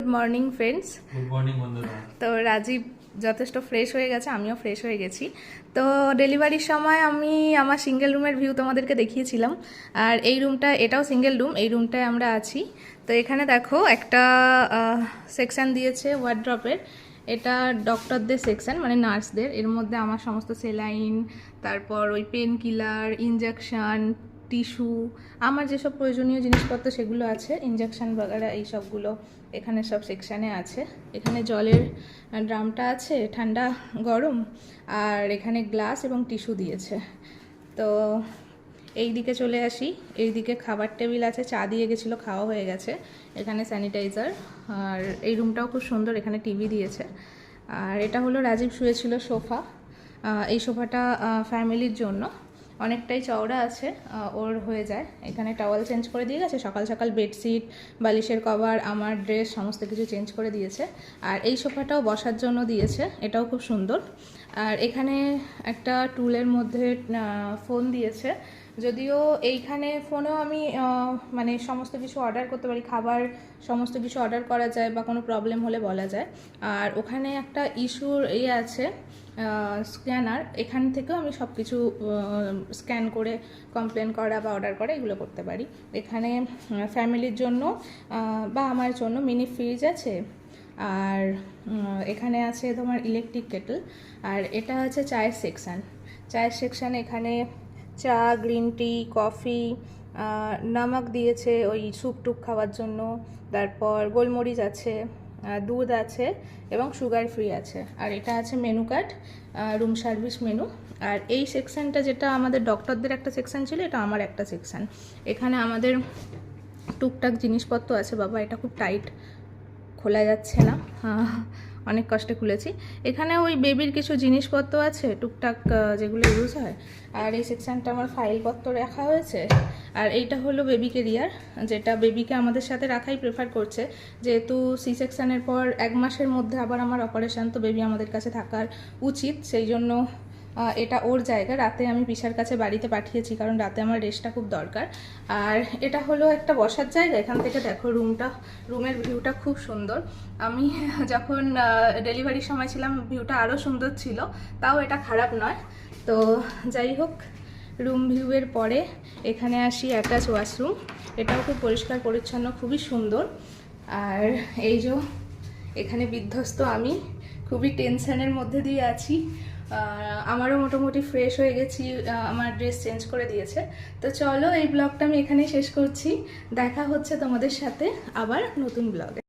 Good morning friends. Good morning বন্ধুরা। তো রাজীব যথেষ্ট ফ্রেশ হয়ে গেছে, আমিও ফ্রেশ হয়ে গেছি। তো ডেলিভারির সময় আমি আমার সিঙ্গেল রুমের ভিউ তোমাদেরকে দেখিয়েছিলাম, আর এই রুমটা, এটাও সিঙ্গেল রুম, এই রুমটায় আমরা আছি। তো এখানে দেখো একটা সেকশন দিয়েছে ওয়ার্ড্রপের, এটা ডক্টরদের সেকশন, মানে নার্সদের। এর মধ্যে আমার সমস্ত সেলাইন, তারপর ওই পেন কিলার, ইনজেকশন, টিস্যু, আমার যেসব প্রয়োজনীয় জিনিসপত্র সেগুলো আছে, ইনজেকশন বাগেরা এই সবগুলো এখানে সব সেকশানে আছে। এখানে জলের ড্রামটা আছে, ঠান্ডা গরম, আর এখানে গ্লাস এবং টিস্যু দিয়েছে। তো এই দিকে চলে আসি, এই দিকে খাবার টেবিল আছে, চা দিয়ে গেছিলো, খাওয়া হয়ে গেছে। এখানে স্যানিটাইজার, আর এই রুমটাও খুব সুন্দর, এখানে টিভি দিয়েছে। আর এটা হলো রাজীব শুয়েছিল সোফা। এই সোফাটা ফ্যামিলির জন্য, অনেকটাই চওড়া আছে, ওর হয়ে যায়। এখানে টাওয়াল চেঞ্জ করে দিয়ে গেছে, সকাল সকাল বেডশিট, বালিশের কভার, আমার ড্রেস সমস্ত কিছু চেঞ্জ করে দিয়েছে। আর এই সোফাটাও বসার জন্য দিয়েছে, এটাও খুব সুন্দর। আর এখানে একটা টুলের মধ্যে ফোন দিয়েছে, যদিও এইখানে ফোনেও আমি মানে সমস্ত কিছু অর্ডার করতে পারি, খাবার সমস্ত কিছু অর্ডার করা যায় বা কোনো প্রবলেম হলে বলা যায়। আর ওখানে একটা ইস্যুর আছে স্ক্যানার, এখান থেকেও আমি সব কিছু স্ক্যান করে কমপ্লেন করা বা অর্ডার করা এগুলো করতে পারি। এখানে ফ্যামিলির জন্য বা আমার জন্য মিনি ফ্রিজ আছে। আর এখানে আছে তোমার ইলেকট্রিক কেটল। আর এটা আছে চায়ের সেকশান। চায়ের সেকশান, এখানে চা, গ্রিন টি, কফি, নমক দিয়েছে ওই স্যুপ টুপ খাওয়ার জন্য, তারপর গোলমরিচ আছে, দুধ আছে এবং সুগার ফ্রি আছে। আর এটা আছে menu card, room service menu. আর এই সেকশানটা যেটা আমাদের ডক্টরদের একটা সেকশান ছিল, এটা আমার একটা সেকশান। এখানে আমাদের টুকটাক জিনিসপত্র আছে। বাবা, এটা খুব টাইট, খোলা যাচ্ছে না, অনেক কষ্টে খুলেছি। এখানে ওই বেবির কিছু জিনিসপত্র আছে টুকটাক, যেগুলো ইউজ হয়। আর এই সেকশানটা আমার ফাইলপত্র রাখা হয়েছে। আর এইটা হলো বেবি কেরিয়ার, যেটা বেবিকে আমাদের সাথে রাখাই প্রেফার করছে, যেহেতু সি সেকশানের পর 1 মাসের মধ্যে আবার আমার অপারেশান, তো বেবি আমাদের কাছে থাকার উচিত, সেই জন্য এটা ওর জায়গা। রাতে আমি পিসার কাছে বাড়িতে পাঠিয়েছি, কারণ রাতে আমার রেস্টটা খুব দরকার। আর এটা হলো একটা বসার জায়গা, এখান থেকে দেখো রুমের ভিউটা খুব সুন্দর। আমি যখন ডেলিভারির সময় ছিলাম ভিউটা আরও সুন্দর ছিল, তাও এটা খারাপ নয়। তো যাই হোক, রুম ভিউয়ের পরে এখানে আসি অ্যাটাচ ওয়াশরুম, এটাও খুব পরিষ্কার পরিচ্ছন্ন, খুবই সুন্দর। আর এই যে এখানে বিধ্বস্ত আমি, খুবই টেনশনের মধ্যে দিয়ে আছি। আমারও মোটামুটি ফ্রেশ হয়ে গেছি, আমার ড্রেস চেঞ্জ করে দিয়েছে। তো চলো, এই ব্লগটা আমি এখানেই শেষ করছি। দেখা হচ্ছে তোমাদের সাথে আবার নতুন ব্লগে।